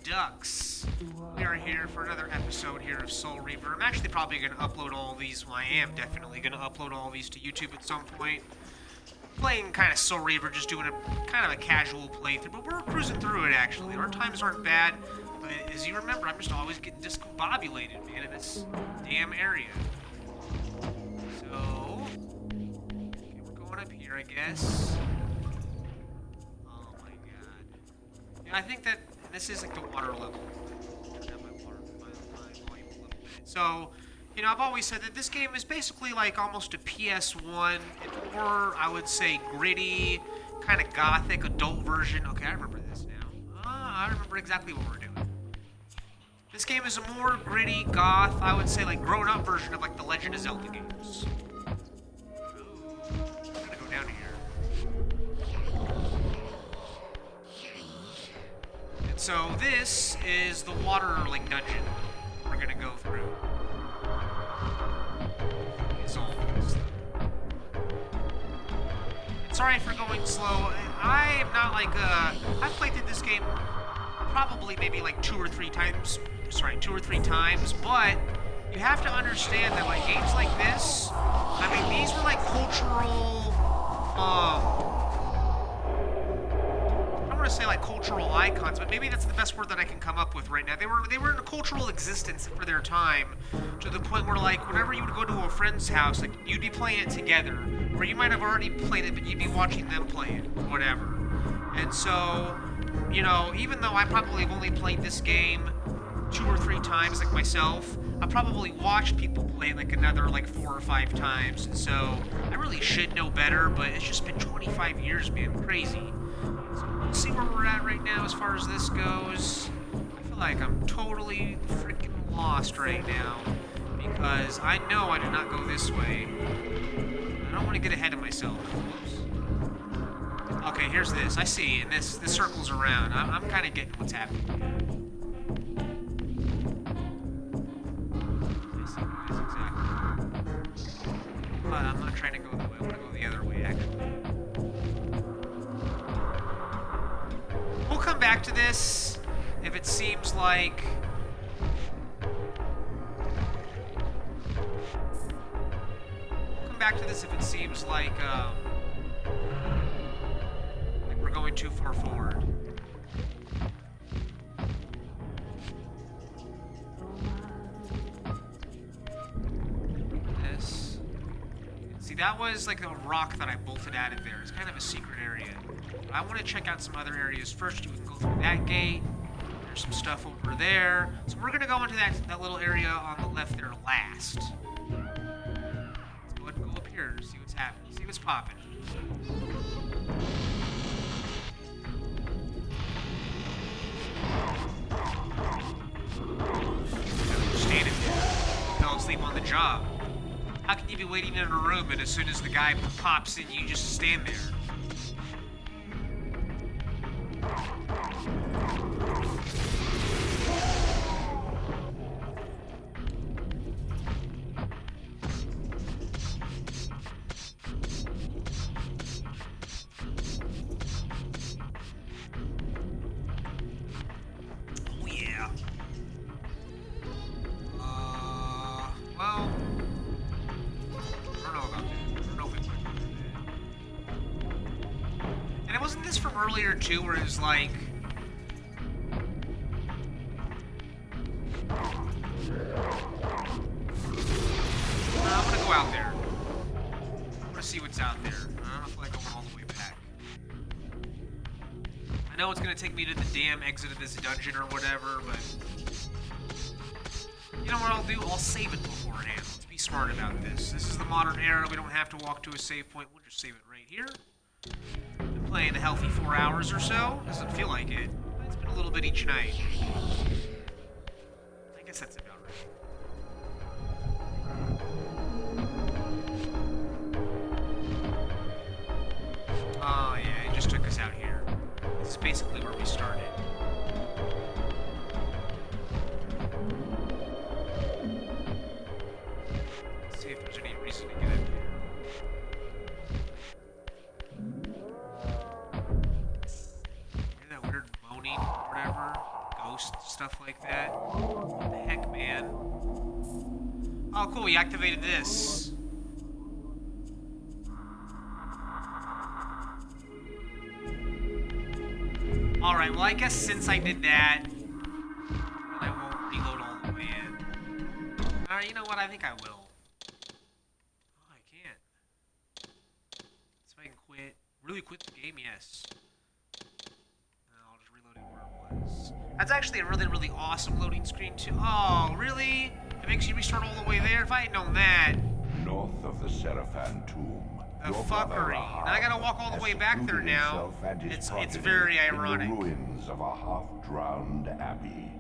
ducks. We are here for another episode here of Soul Reaver. I'm actually probably going to upload all these. Well, I am definitely going to upload all these to YouTube at some point. Playing kind of Soul Reaver, just doing a kind of a casual playthrough, but we're cruising through it actually. Our times aren't bad, but as you remember, I'm just always getting discombobulated, man, in this damn area. So, okay, we're going up here, I guess. Oh my god. Yeah, I think that this is like the water level. Turn down my volume a little bit. So, you know, I've always said that this game is basically like almost a PS1, and more, I would say, gritty, kind of gothic, adult version. Okay, I remember this now. I remember exactly what we're doing. This game is a more gritty, goth, I would say, like, grown-up version of, like, the Legend of Zelda games. Ooh, I'm gonna go down here. And so this is the water, like, dungeon we're gonna go through. Sorry for going slow. I am not like, I've played through this game probably maybe like two or three times, but you have to understand that like games like this, I mean, these were like cultural, I don't want to say like cultural icons, but maybe that's the best word that I can come up with right now. They were in a cultural existence for their time, to the point where like whenever you would go to a friend's house, like you'd be playing it together. Or you might have already played it, but you'd be watching them play it, whatever. And so, you know, even though I probably have only played this game 2 or 3 times, like myself, I probably watched people play it like another, like 4 or 5 times. And so, I really should know better, but it's just been 25 years, man, crazy. So we'll see where we're at right now as far as this goes. I feel like I'm totally freaking lost right now, because I know I did not go this way. I don't want to get ahead of myself. Oops. Okay, here's this. I see, and this circles around. I'm kind of getting what's happening. I see what it is exactly. But I'm not trying to go that way. I want to go the other way, actually. We'll come back to this if it seems like... back to this if it seems like we're going too far forward. This. See, that was like a rock that I bolted out of there. It's kind of a secret area. But I want to check out some other areas first. You can go through that gate. There's some stuff over there. So we're going to go into that little area on the left there last. See what's happening. See what's popping. Standing there. Fell asleep on the job. How can you be waiting in a room and as soon as the guy pops in, you just stand there? Earlier too, where it was like, I'm gonna go out there. I'm gonna see what's out there. I don't feel like going all the way back. I know it's gonna take me to the damn exit of this dungeon or whatever, but you know what I'll do? I'll save it beforehand. Let's be smart about this. This is the modern era. We don't have to walk to a save point. We'll just save it right here. Playing a healthy 4 hours or so. Doesn't feel like it. It's been a little bit each night. I guess that's about right. Oh yeah, it just took us out here. This is basically where we started. Let's see if there's any reason to get up here. Whatever, ghost Oh, cool. We activated this. Alright, well, I guess since I did that, I won't reload all the way in. Alright, you know what? I think I will. Oh, I can't. So I can quit. Really quit the game? Yes. I'll just reload it where it was. That's actually a really, really awesome loading screen, too. Oh, really? It makes you restart all the way there? If I had known that. North of the Seraphim tomb. The fuckery. Now I gotta walk all the way back there now. It's very ironic. In the ruins of a half-drowned abbey.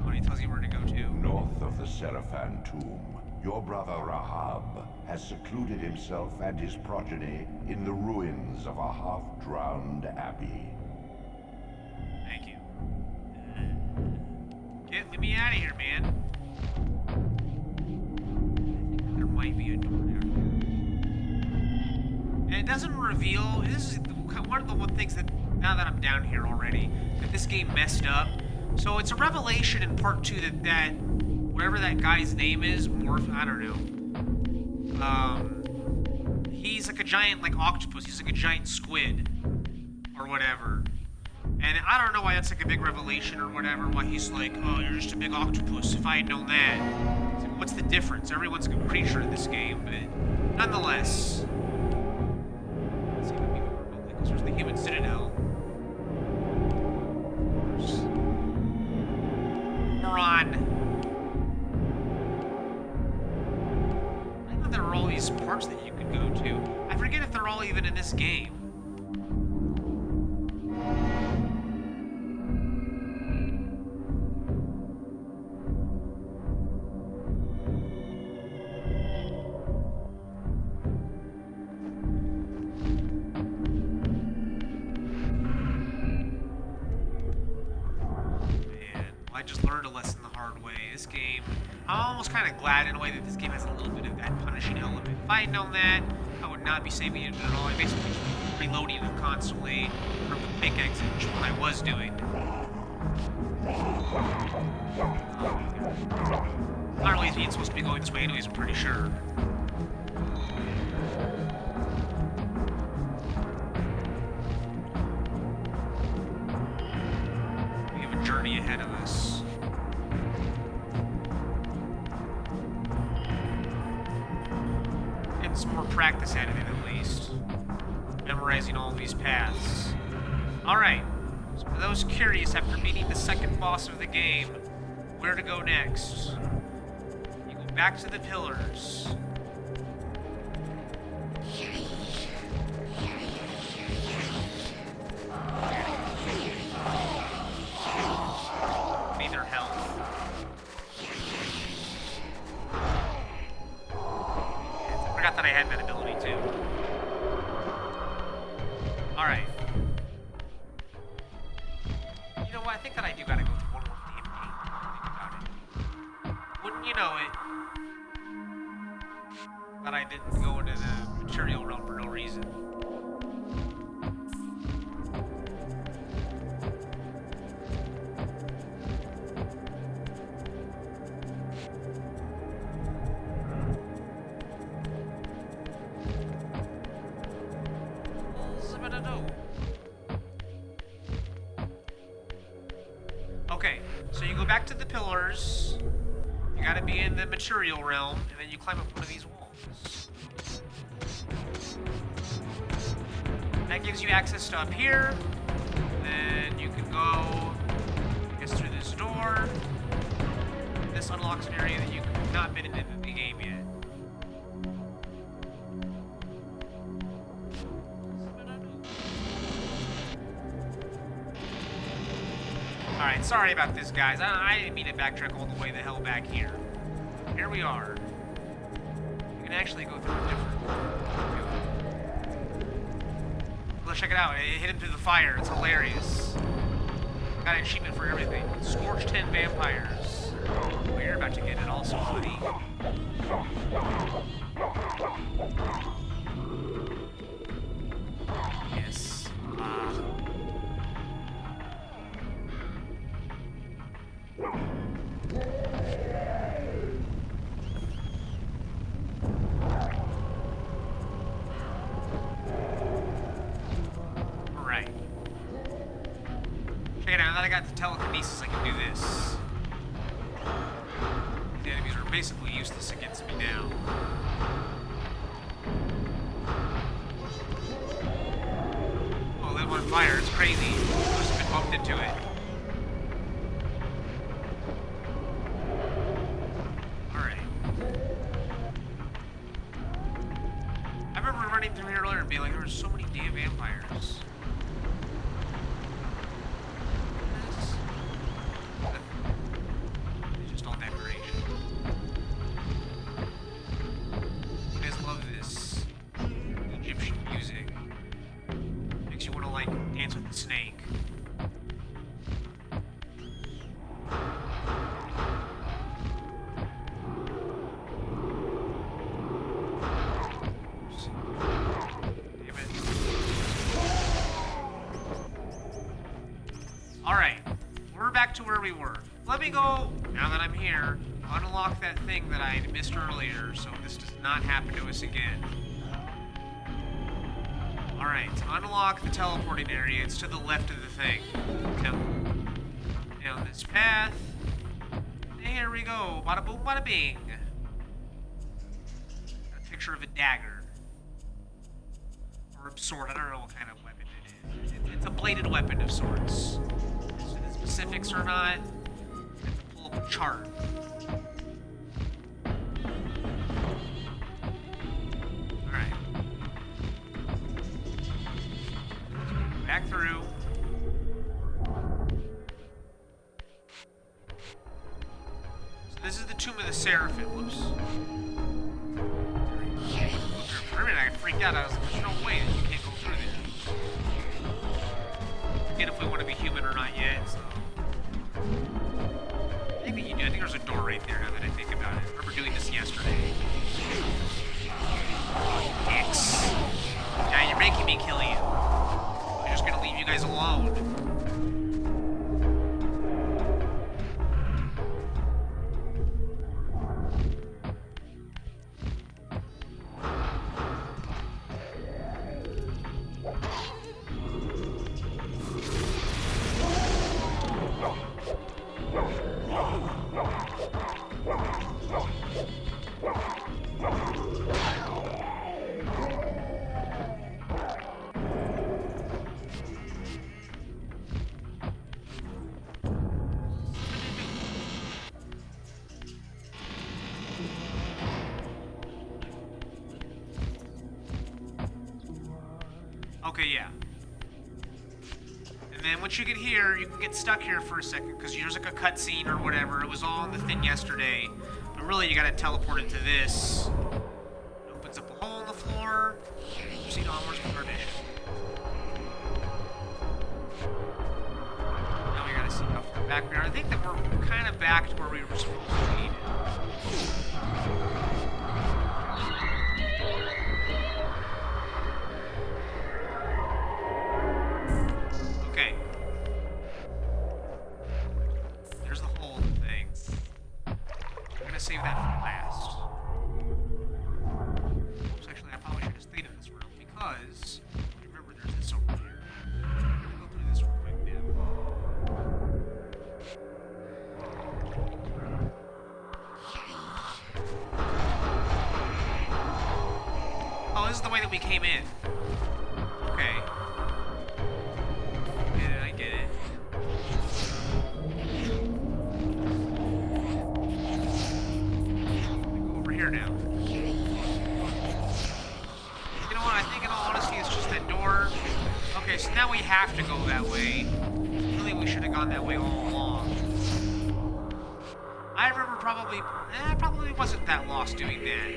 Oh, he tells you where to go to. North of the Seraphim tomb, your brother Rahab has secluded himself and his progeny in the ruins of a half-drowned abbey. Thank you. Get me out of here, man. There might be a door there. And it doesn't reveal. This is one of the things that, now that I'm down here already, that this game messed up. So it's a revelation in part 2 that whatever that guy's name is, Morph, I don't know. He's like a giant octopus. He's like a giant squid or whatever. And I don't know why that's like a big revelation or whatever, why he's like, oh, you're just a big octopus. If I had known that. So what's the difference? Everyone's a creature in this game, but nonetheless. Let's see if I can remember remotely, because there's the human citadel. Moron. I thought there were all these parts that you could go to. I forget if they're all even in this game. I just learned a lesson the hard way. This game, I'm almost kind of glad in a way that this game has a little bit of that punishing element. If I had known that, I would not be saving it at all. I basically just reloading it constantly from the pickaxe, which is what I was doing. Not really being supposed to be going this way anyways, I'm pretty sure. We have a journey ahead of us. Getting some more practice out of it at least. Memorizing all these paths. Alright. So for those curious, after beating the second boss of the game, where to go next? You go back to the pillars. Need their health. I forgot that I had that ability too. Alright. You know what? I think that I do gotta go through one more damn game. Think about it. Wouldn't you know it? That I didn't go into the material realm for no reason. Okay, so you go back to the pillars. You gotta be in the material realm, and then you climb up one of these walls. That gives you access to up here. Then you can go, I guess, through this door. This unlocks an area that you've not been in the game yet. Alright, sorry about this, guys. I didn't mean to backtrack all the way the hell back here. Here we are. You can actually go through a different... Let's check it out. It hit him through the fire. It's hilarious. Got an achievement for everything. Scorched 10 vampires. Well, you're about to get it also, buddy. Yes. Alright. Okay, now that I got the telekinesis, I can do this. The enemies are basically useless against me now. Oh, lit on fire. It's crazy. I've just been bumped into it. Alright. I remember running through here earlier and being like, there were so many damn vampires. It's just all decoration. You guys love this Egyptian music. Makes you want to, like, dance with the snake. Damn it. Alright, we're back to where we were. Let me go, now that I'm here, unlock that thing that I missed earlier so this does not happen to us again. Alright, to unlock the teleporting area, it's to the left of the thing. Down this path. Here we go. Bada boom, bada bing. A picture of a dagger. Or a sword. I don't know what kind of weapon it is. It's a bladed weapon of sorts. So the specifics or not, I have to pull up a chart. Alright. Back through. So this is the tomb of the Seraphim. Whoops. For a minute I freaked out. I was like, there's no way that you can't go through there. Forget if we want to be human or not yet, so. I think that you do. I think there's a door right there now that I think about it. I remember doing this yesterday. Dicks. Now you're making me kill you. I'm just gonna leave you guys alone. Okay, yeah. And then once you get here, you can get stuck here for a second, because there's like a cutscene or whatever. It was all in the thing yesterday. But really, you gotta teleport into this. It opens up a hole in the floor. You've seen Onwards with Perdition. Now we gotta see how far back we are. I think that we're kind of back to where we were supposed to be. Okay. There's the hole in the thing. I'm gonna save that for last. Oops, actually, I probably should have stayed in this room because remember there's this over here. I'm gonna go through this real quick now. Oh, this is the way that we came in. Okay. I get it. Go over here now. You know what? I think in all honesty it's just that door. Okay, so now we have to go that way. Really, we should have gone that way all along. I remember probably wasn't that lost doing that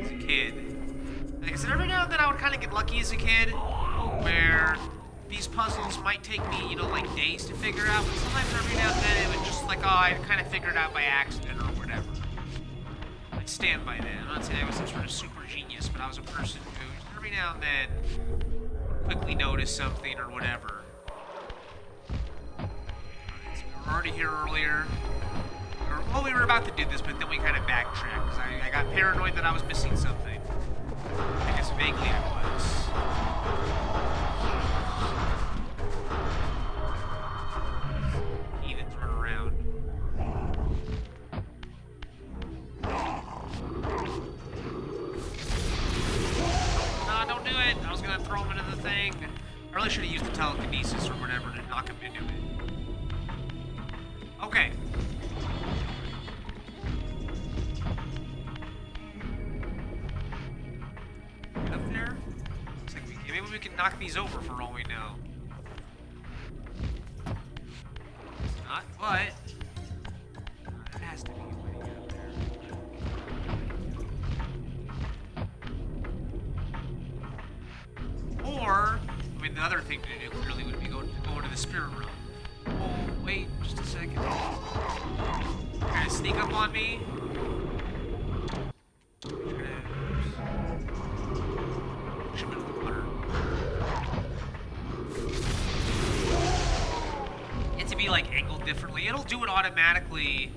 as a kid. Like I said, every now and then I would kind of get lucky as a kid, where these puzzles might take me, you know, like days to figure out, but sometimes every now and then it would just like, oh, I'd kind of figure it out by accident or whatever. I'd stand by that. I'm not saying I was some sort of super genius, but I was a person who every now and then would quickly notice something or whatever. Alright, so we were already here earlier. we were about to do this, but then we kind of backtracked because I got paranoid that I was missing something. I guess vaguely I was. Heathens run around. No, don't do it. I was gonna throw him into the thing. I really should have used the telekinesis or whatever to knock him into it. Okay. Get up there. Looks like maybe we can knock these over for all we know. It's not, but it has to be a way to get up there. Or, I mean, the other thing to do clearly would be go into the spirit room. Oh, wait, just a second. Trying to sneak up on me. Push him into the water. It to be like angled differently. It'll do it automatically.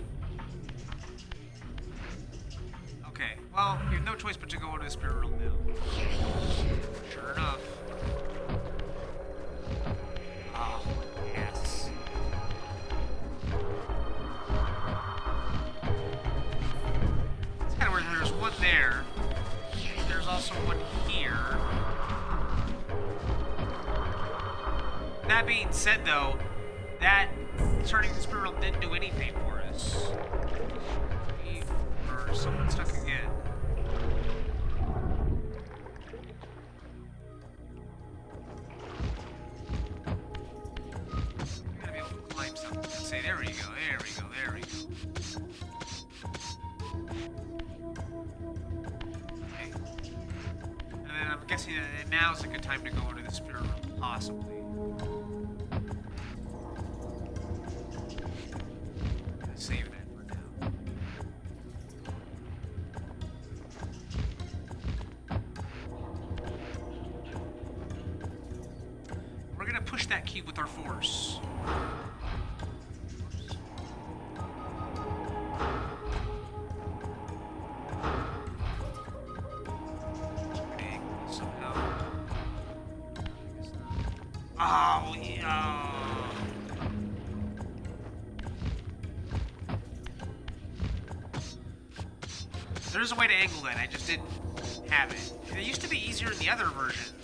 Okay, well, you have no choice but to go into the spirit room now. Sure enough. Oh, yes. It's kind of weird. There's one there. There's also one here. That being said, though, that starting the spirit realm didn't do anything for us. Or someone stuck again. Say, there we go, there we go, there we go. Okay. And then I'm guessing that now's a good time to go into the spirit room, possibly. I'm gonna save that for now. We're gonna push that cube with our force. Oh, yeah. There's a way to angle that, I just didn't have it. And it used to be easier in the other version.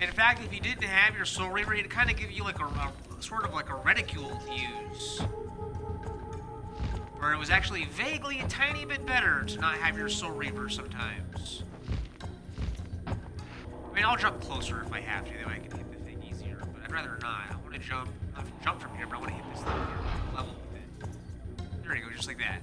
In fact, if you didn't have your Soul Reaver, it'd kind of give you like a sort of like a reticule to use. Or it was actually vaguely a tiny bit better to not have your Soul Reaver sometimes. I mean, I'll jump closer if I have to, that way I can hit the thing easier, but I'd rather not. I want to jump, not jump from here, but I want to hit this thing here, level with it. There we go, just like that.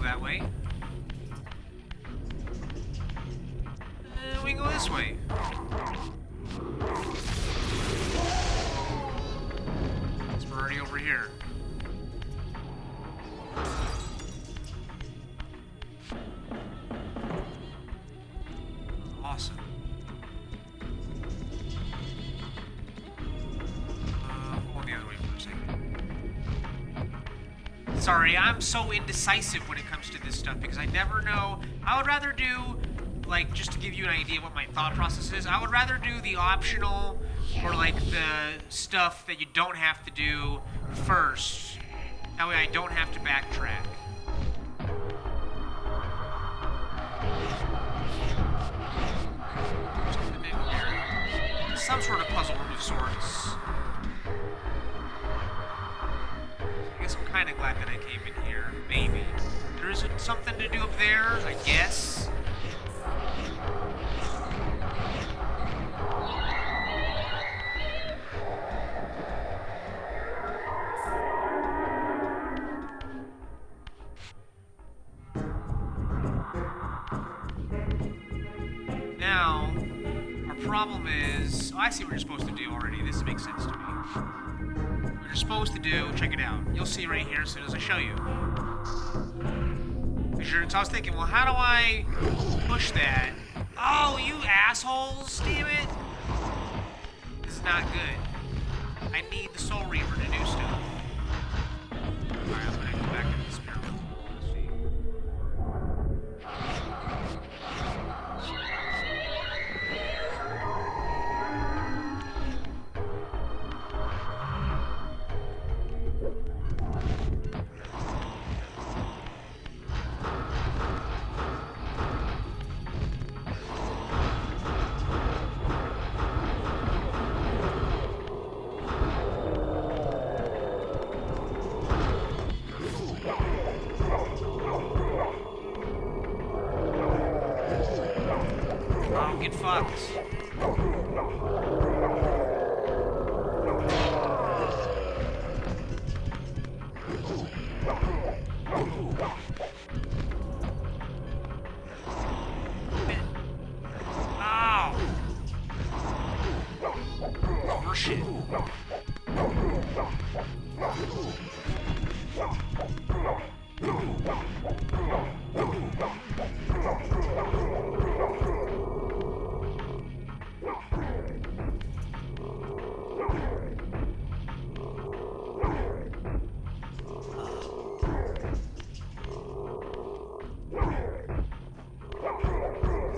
That way. And we go this way. So we're already over here. Awesome. Hold the other way for a second. Sorry, I'm so indecisive when it comes to this stuff because I never know. I would rather do, like, just to give you an idea of what my thought process is, I would rather do the optional or, like, the stuff that you don't have to do first. That way I don't have to backtrack. Some sort of puzzle room of sorts. I guess I'm kind of glad that I came in here. Maybe. There isn't something to do up there, I guess. now, our problem is... Oh, I see what you're supposed to do already. This makes sense to me. What you're supposed to do, check it out. You'll see right here as soon as I show you. So I was thinking, well, how do I push that? Oh, you assholes! Damn it! This is not good. I need the Soul Reaver to do stuff. Alright, I'm gonna go back to the spirit world. Let's see. Get fucked. Ow! More shit.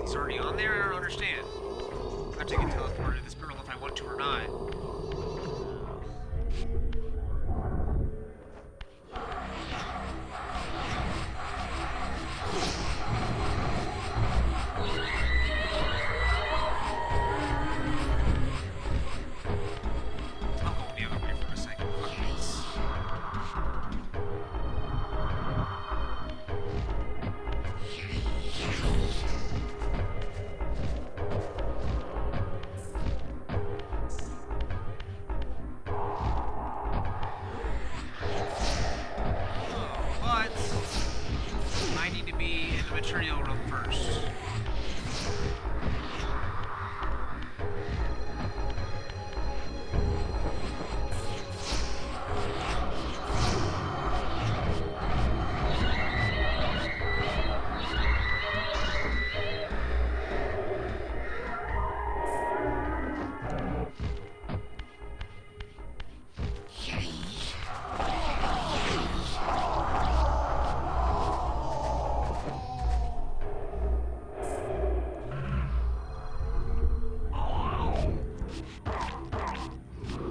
He's already on there? I don't understand. I have to get teleported to this barrel if I want to or not. I'll go the other way for a second. Fuck this. But I need to be in the material room first.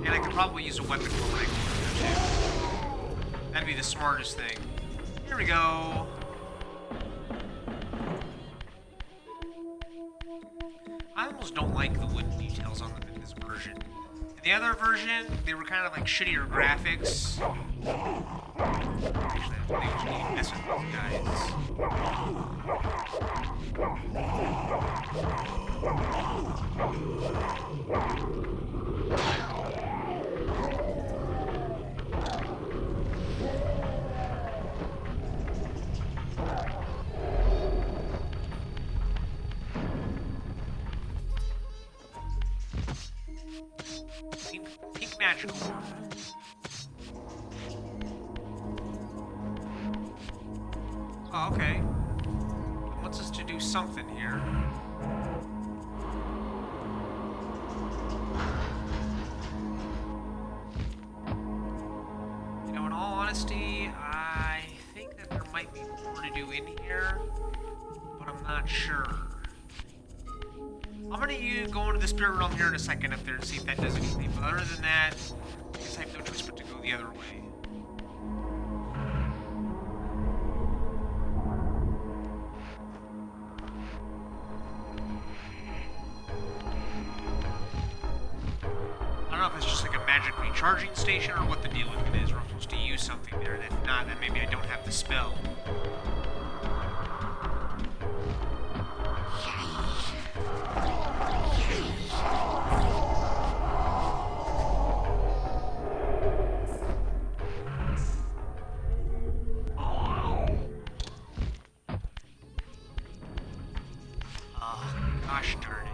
And I could probably use a weapon for when I go in there too. That'd be the smartest thing. Here we go. I almost don't like the wooden details on them in this version. In the other version, they were kind of like shittier graphics. Actually, I think we should mess with these guys. Pink magical. Oh, okay. It wants us to do something here. You know, in all honesty, I think that there might be more to do in here, but I'm not sure. I'm gonna go into the spirit realm here in a second up there and see if that does anything. But other than that, I guess I have no choice but to go the other way. I don't know if it's just like a magic recharging station or what the deal with it is, or if I'm supposed to use something there, and if not, then maybe I don't have the spell. Gosh darn it.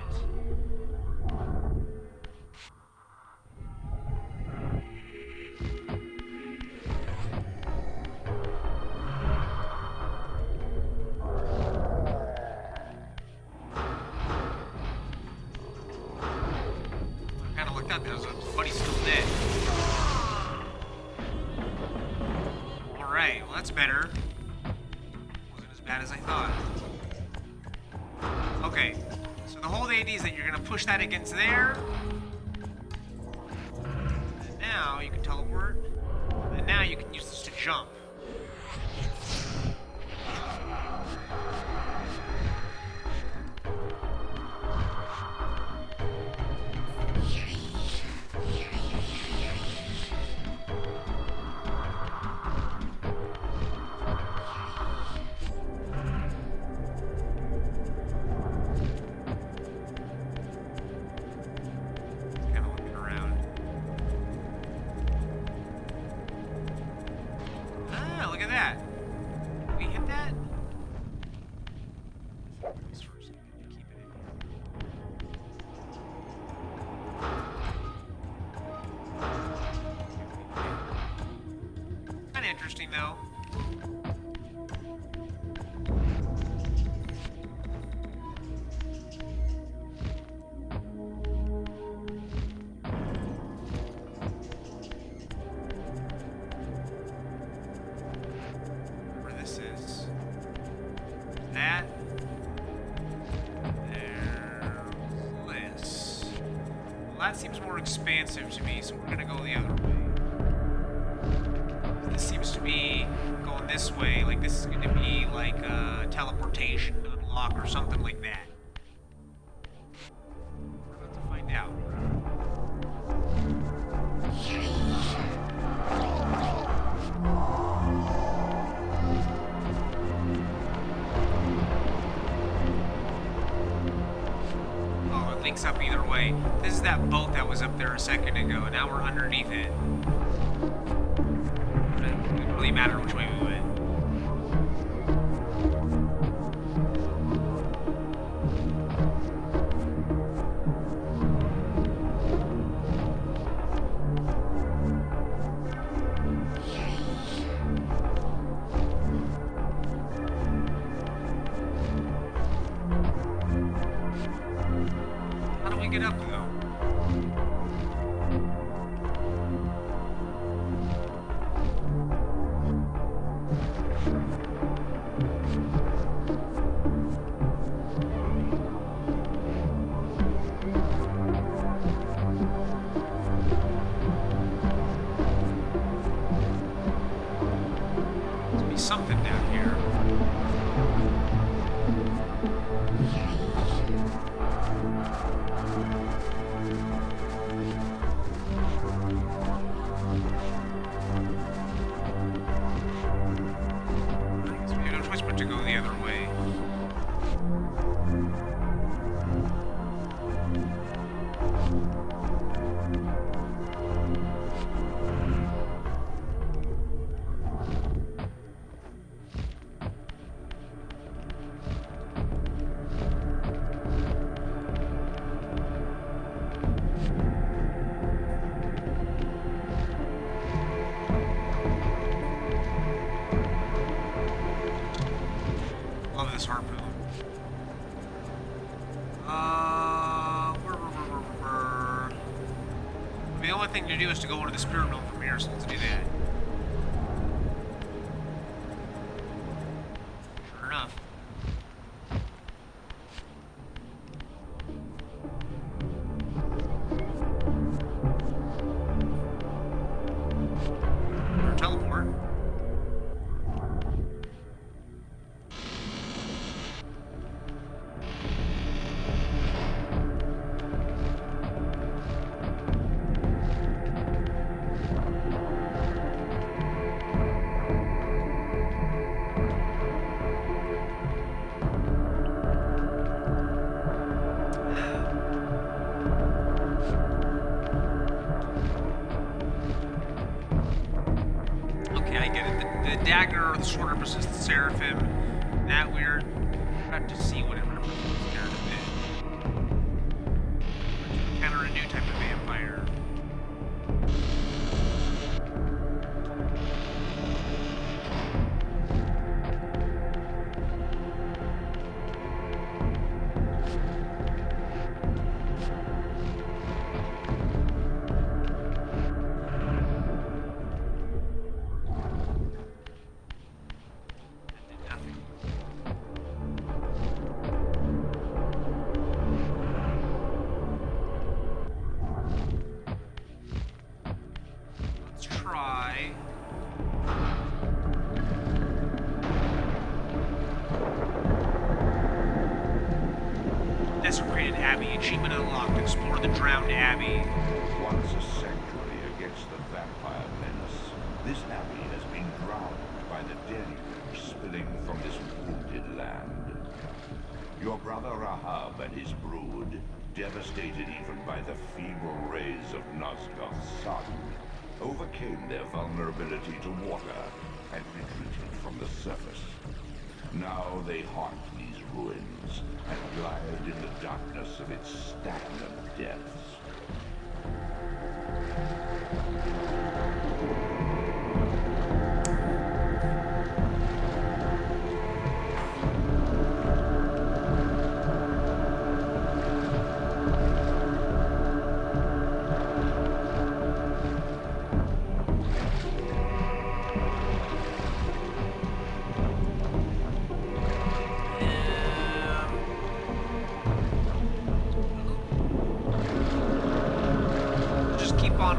I kind of looked up, there was a buddy still dead. Alright, well that's better. Wasn't as bad as I thought. Okay, so the whole idea is that you're going to push that against there. And now you can teleport. And now you can use this to jump. Interesting though. Where this is. That. There's this. Well, that seems more expansive to me, so we're gonna go the other way. This seems to be going this way, like this is going to be like a teleportation unlock or something like that. We're about to find out. Oh, it links up either way. This is that boat that was up there a second ago, and now we're underneath it. Really matter which way we went. How do we get up though? Something down here. So we have no choice but to go the other way. Love this harpoon. I mean, the only thing to do is to go into the spirit realm from here, so let's do that. Sure enough. Or teleport. I get it. The dagger or the sword represents the Seraphim. That weird. Got to see what it represents there in a bit. Abbey. Achievement unlocked. Explore the drowned Abbey. Once a sanctuary against the vampire menace, this abbey has been drowned by the deluge spilling from this wounded land. Your brother Rahab and his brood, devastated even by the feeble rays of Nosgoth's sun, overcame their vulnerability to water and retreated from the surface. Now they haunt these ruins and glide in the darkness of its stagnant depths.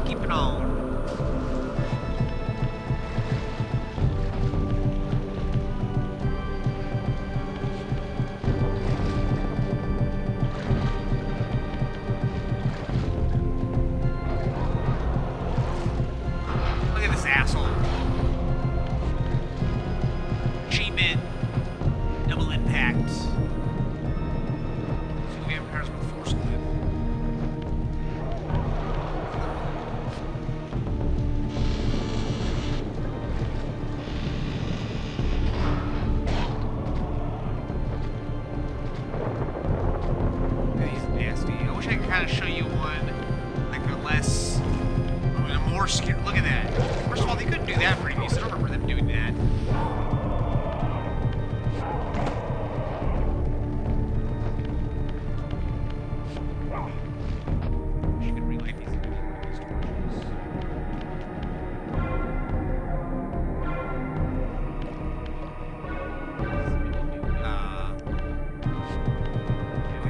Keeping on. Look at this asshole. Achievement. Double impact. So vampires will force live. Show you one like a less, a more scary. Look at that. First of all, they couldn't do that previously. I don't remember them doing that. She can relight these torches.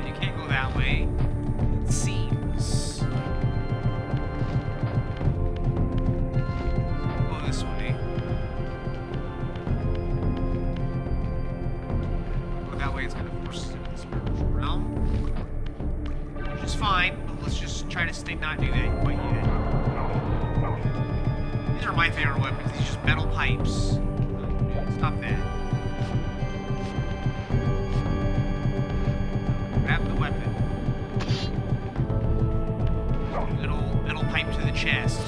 You can't go that way. Seems. Go this way. Go that way, it's gonna force us into the spiritual realm. Which is fine, but let's just try to not do that quite yet. These are my favorite weapons, these are just metal pipes. Stop that. Grab the weapon. Metal pipe to the chest.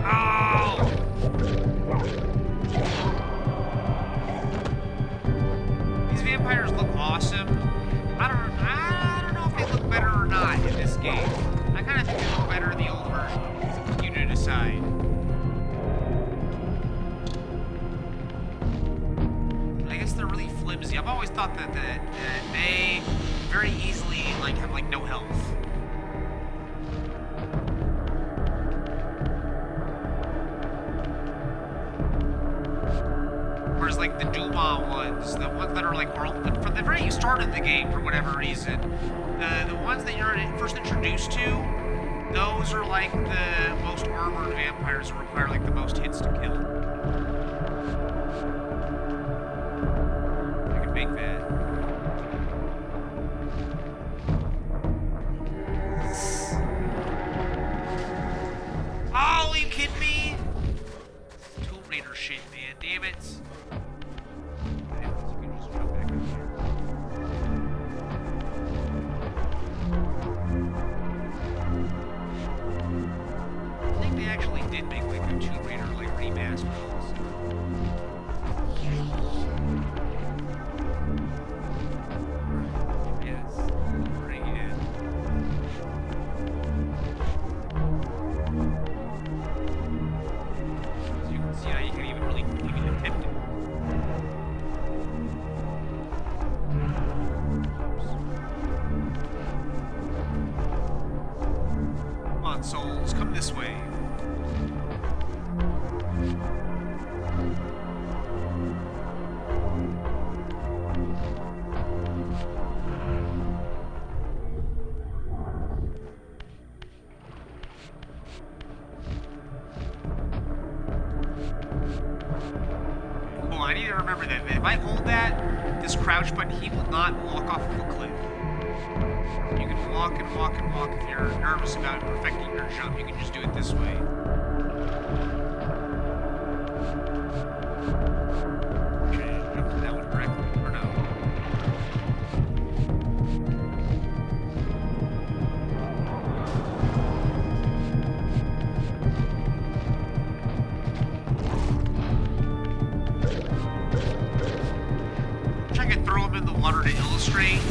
Oh! These vampires look awesome. I don't know if they look better or not in this game. I kind of think they look better in the old version. It's up to you to decide. I guess they're really flimsy. I've always thought that they very easily have no health. Whereas the Duma ones, the ones that are from the very start of the game for whatever reason, the ones that you're first introduced to, those are the most armored vampires who require the most hits to kill. I can make that. Oh, are you kidding me? Tomb Raider shit, man. Damn it. You can just jump back up here. I think they actually did make a Tomb Raider remastered. Yes. Bring it in. As you can see, now you can even attempt it. Come on, souls, come this way. I need to remember that. If I hold that, this crouch button, he will not walk off of a cliff. You can walk and walk and walk if you're nervous about perfecting your jump. You can just do it this way. Should I jump to that one directly, or no? I could throw them in the water to illustrate.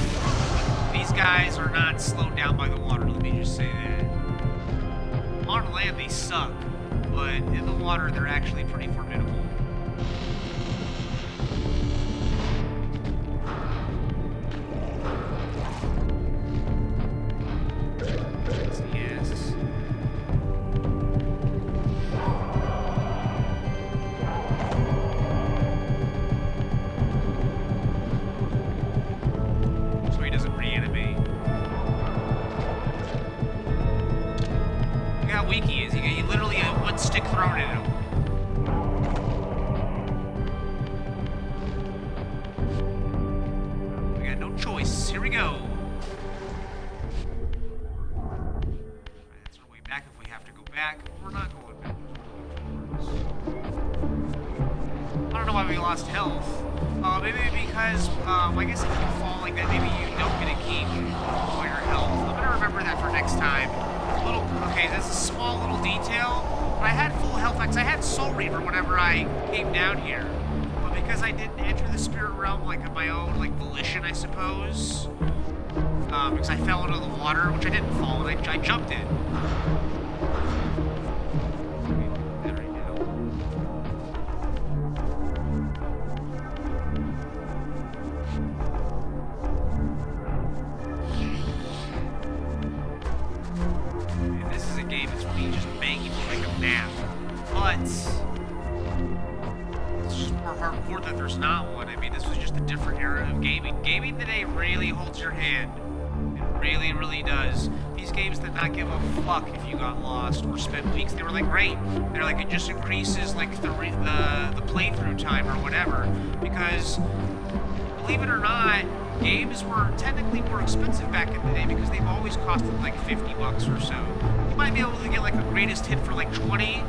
These guys are not slowed down by the water, let me just say that. On land they suck, but in the water they're actually pretty formidable. Yes. So he doesn't reanimate. Look how weak he is. He literally had one stick thrown at him. We got no choice. Here we go. That's our way back if we have to go back. We're not going back. I don't know why we lost health. Maybe because, I guess if you fall like that, maybe you don't get a keep all your health. I'm gonna remember that for next time. Okay, that's a small little detail, but I had full health, because I had Soul Reaver whenever I came down here. But because I didn't enter the spirit realm, like, of my own, like, volition, I suppose, because I fell into the water, which I didn't fall, and I jumped in. That right now. And this is a game that's really just banging me like a map. But it's just more hardcore that there's not one. I mean, this was just a different era of gaming. Gaming today really holds your hand. It really, really does. These games did not give a fuck if you got lost or spent weeks. They were like, great. They're like, it just increases like the playthrough time or whatever. Because, believe it or not, games were technically more expensive back in the day because they've always costed like 50 bucks or so. You might be able to get like a greatest hit for like 20.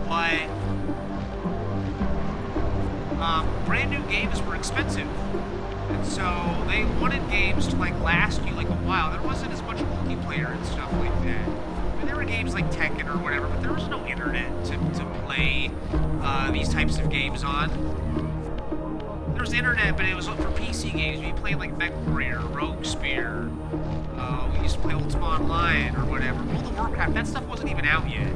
But brand new games were expensive. And so they wanted games to like last you like a while. There wasn't as much multiplayer and stuff like that. I mean, there were games like Tekken or whatever, but there was no internet to play these types of games on. There was internet, but it was for PC games. We played like Mech Warrior, Rogue Spear. We used to play Ultima Online or whatever. World of Warcraft, that stuff wasn't even out yet.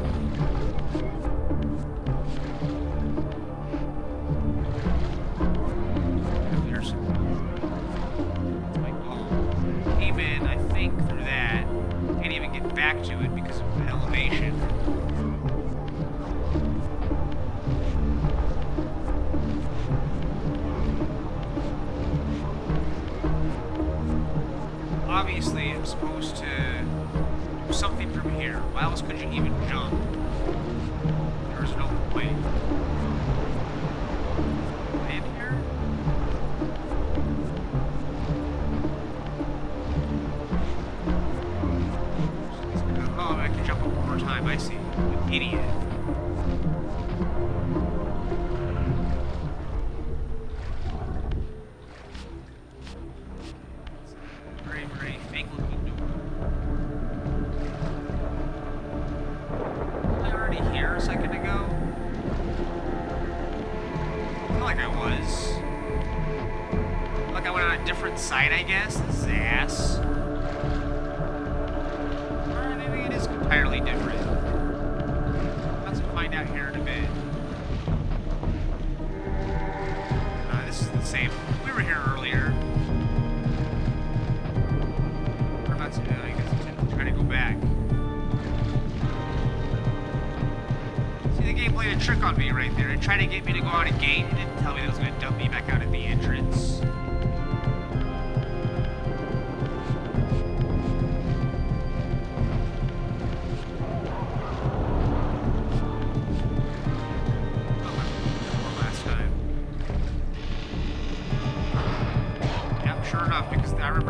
Came in, I think, through that. Can't even get back to it because of the elevation. Obviously, I'm supposed to do something from here. Why else could you even jump? There's no way. In here? Oh, I can jump one more time, I see. An idiot. Very, very fake-looking door. Was I already here a second ago? I feel like I was. Like I went on a different site, I guess. This is ass. Or maybe it is entirely different. Let's find out here in a bit. This is the same. We were here earlier. We're about to, I guess, try to go back. See, the game played a trick on me right there. It tried to get me to go out a gate. It didn't tell me that it was going to dump me back out at the entrance.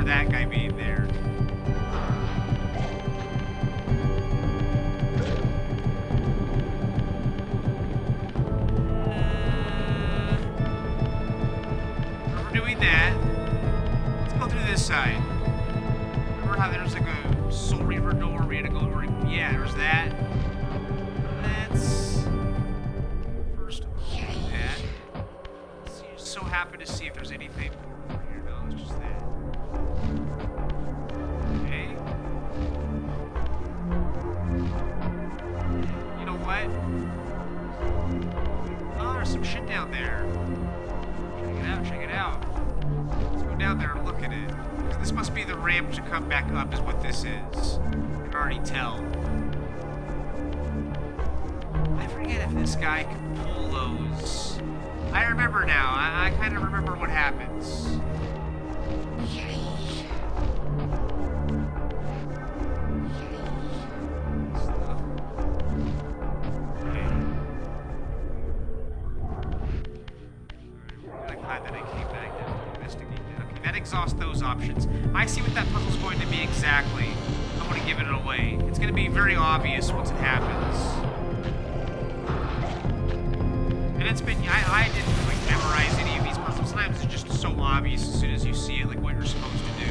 that guy being there. We're doing that. Let's go through this side. Remember how there's like a Soul Reaver door we had to go over? Yeah, there's that. Let's first of all do that. So you so happen to see if there's anything over here. No, it's just that. Okay. You know what? Oh, there's some shit down there. Check it out, check it out. Let's go down there and look at it. This must be the ramp to come back up is what this is. I can already tell. I forget if this guy can pull those. I remember now. I kind of remember what happens. Exhaust those options. I see what that puzzle's going to be exactly. I want to give it away. It's going to be very obvious once it happens. And it's been, I didn't like memorize any of these puzzles. Sometimes it's just so obvious as soon as you see it, like what you're supposed to do.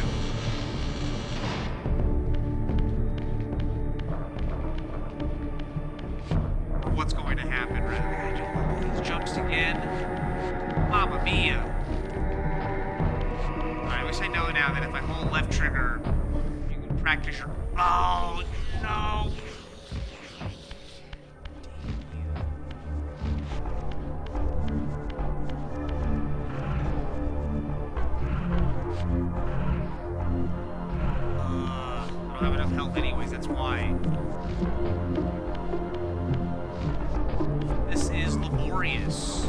Or what's going to happen, right? These jumps again. Mamma mia. I know now that if I hold left trigger, you can practice your... Oh, no! I don't have enough health anyways, that's why. This is laborious.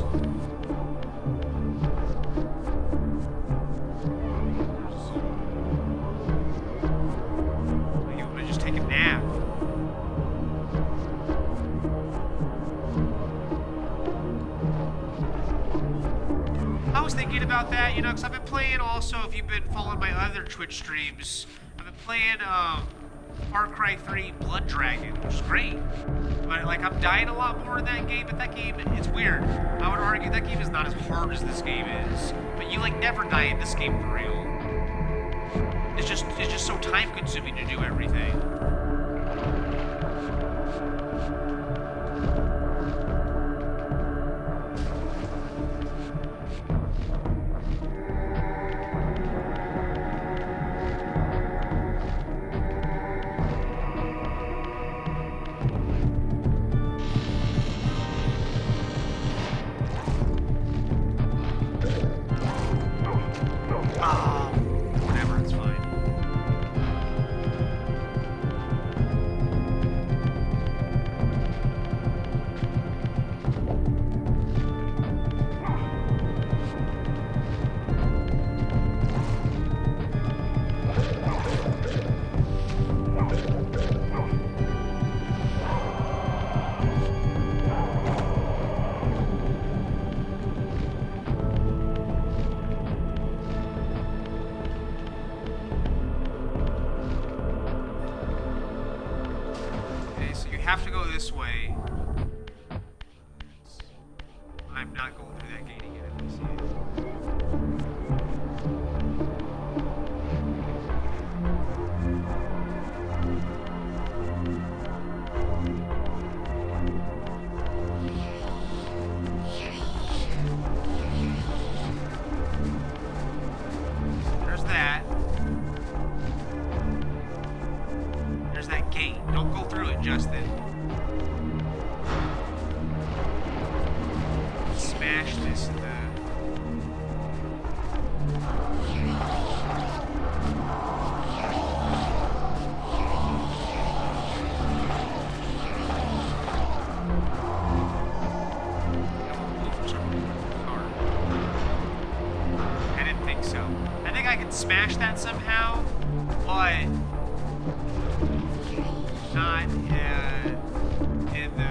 About that, you know, because I've been playing also, if you've been following my other Twitch streams, I've been playing Far Cry 3 Blood Dragon, which is great. But like I'm dying a lot more in that game, but that game, it's weird. I would argue that game is not as hard as this game is. But you like never die in this game for real. It's just so time consuming to do everything. Have to go this way. I'm not going through that gate again if I see it. There's that. There's that gate. Don't go through it, Justin. Smash this I didn't think so. I think I can smash that somehow, but not in the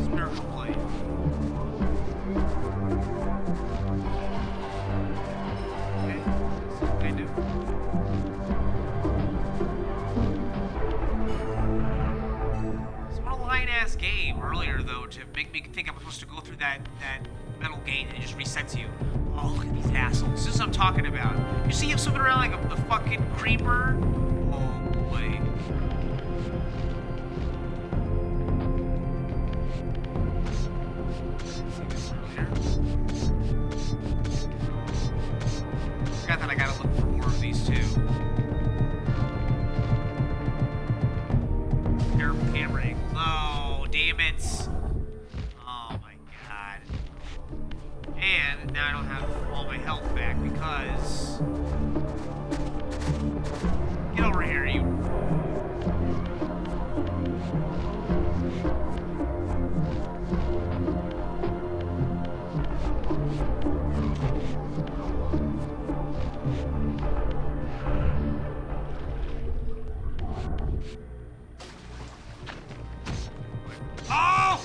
spiritual plane. Okay, so kind of. ass game earlier though to make me think I'm supposed to go through that metal gate and it just resets you. Oh, look at these assholes. This is what I'm talking about. You see him swimming around like a fucking creeper? Oh boy. See this earlier? Forgot that I gotta look for more of these too. Terrible camera angle. No, damn it. Oh my god. And now I don't have all my health back because... Get over here, you. Oh!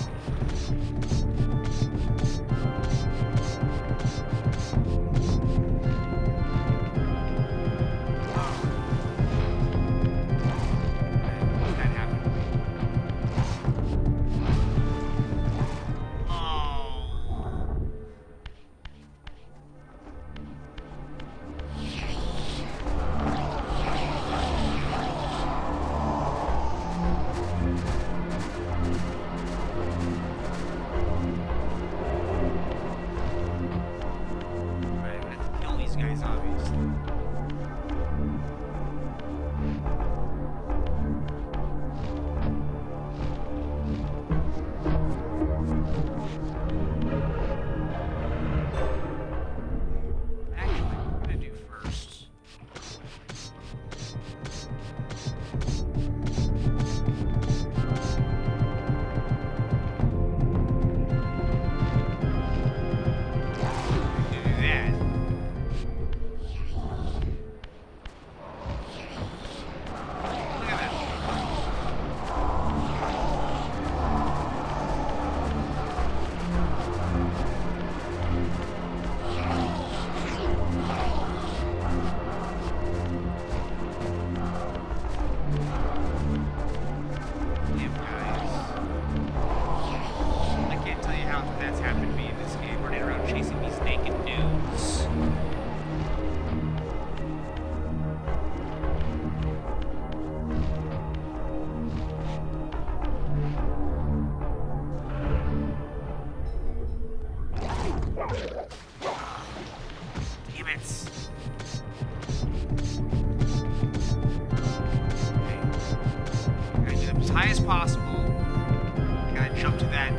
High as possible. I gotta jump to that.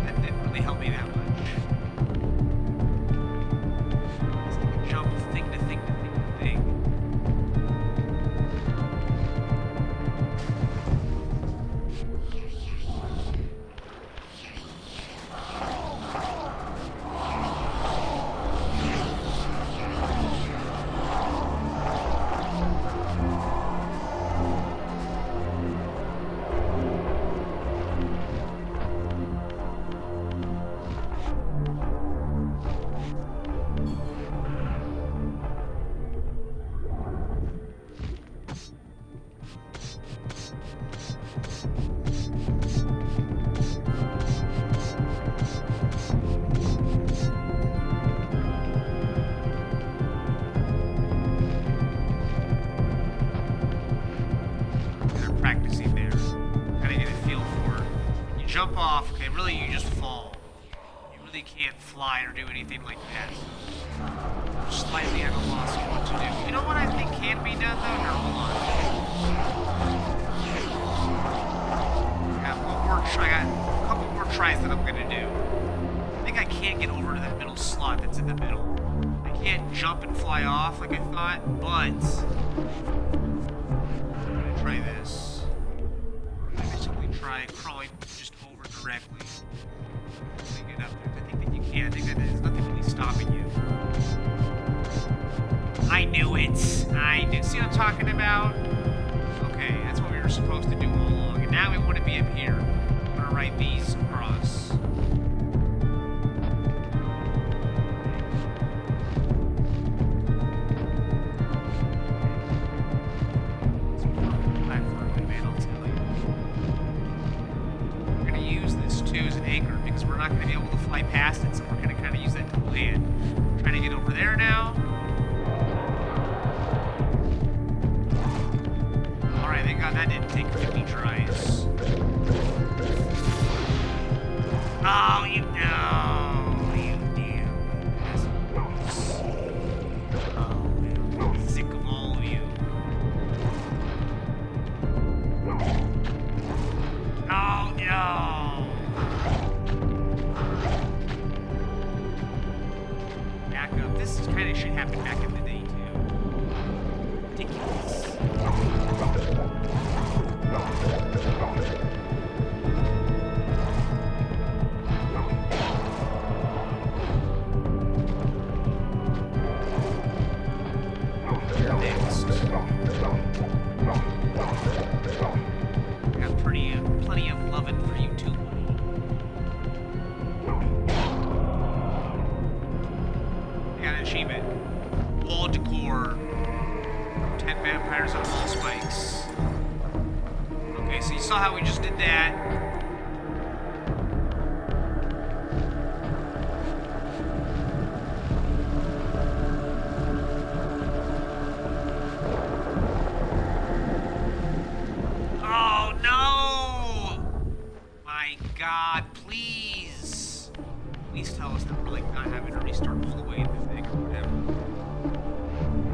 That didn't really help me that much. It's like a jump thing to thing to thing to thing. Jump off, okay, really you just fall. You really can't fly or do anything like that. Slightly at a loss of what to do. You know what I think can be done though? Here, hold on. I got a couple more tries that I'm gonna do. I think I can't get over to that middle slot that's in the middle. I can't jump and fly off like I thought, but I'm gonna try this. I basically try crawling just over directly. Let me get up there. I think that you can. I think that there's nothing really stopping you. I knew it. I knew. See what I'm talking about? Okay, that's what we were supposed to do all along. And now we want to be up here. I'm gonna write these across. Platform, man. not going to be able to fly past it, so we're going to kind of use that to land. Trying to get over there now. Alright, thank God that didn't take 50 tries. Oh, you know. You do. Oh, I'm sick of all of you. Oh, no. Back up. This kind of shit happened back in the day, too. Ridiculous. Plenty of loving for you too, buddy. I got an achievement. Wall decor. 10 vampires on wall spikes. Okay, so you saw how we just did that. God, please. Please tell us that we're like not having to restart all the way in the thing or whatever.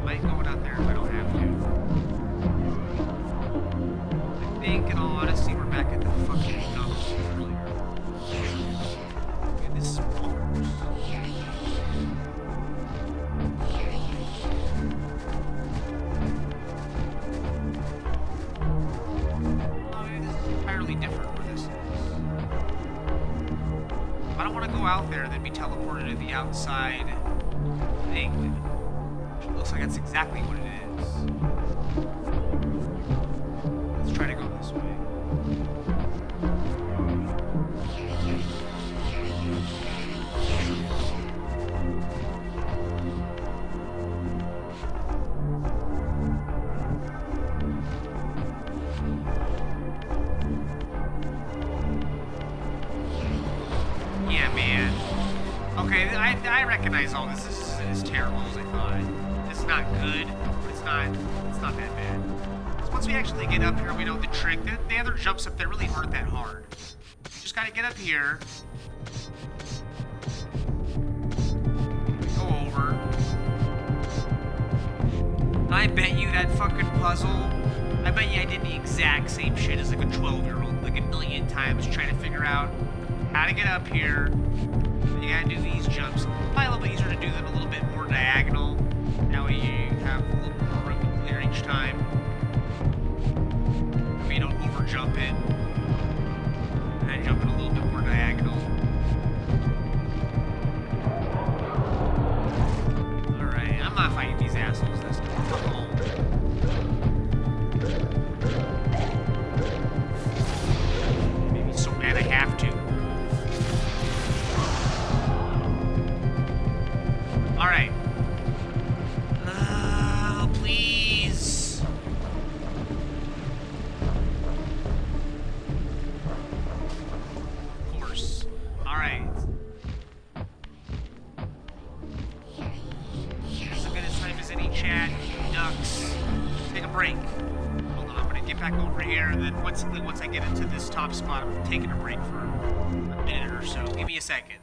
I might go down there if I don't have to. I think, in all honesty, we're back at the fucking McDonald's earlier. Okay, this is bonkers. Oh, maybe this is entirely different where this is. I don't want to go out there and then be teleported to the outside thing. It looks like that's exactly what it is. Let's try to go this way. Yeah, man. Okay, I recognize all this. This isn't as terrible as I thought. It's not good, but it's not that bad. So once we actually get up here, we know the trick. The other jumps up there really aren't that hard. Just gotta get up here. Go over. I bet you that fucking puzzle, I bet you I did the exact same shit as like a 12-year-old, like a million times, trying to figure out how to get up here. You gotta do these jumps. Probably a little bit easier to do them a little bit more diagonal. That way you have a little more room to clear each time. That way you don't over jump it. And then jump it a little bit more diagonal. Alright, I'm not fighting these assholes this time. Fuck home. Made me so mad I have to. Alright. Oh, please. Of course. Alright. This is as good a time as any, chat. Ducks. Take a break. Hold on, I'm gonna get back over here, and then once I get into this top spot, I'm taking a break for a minute or so. Give me a second.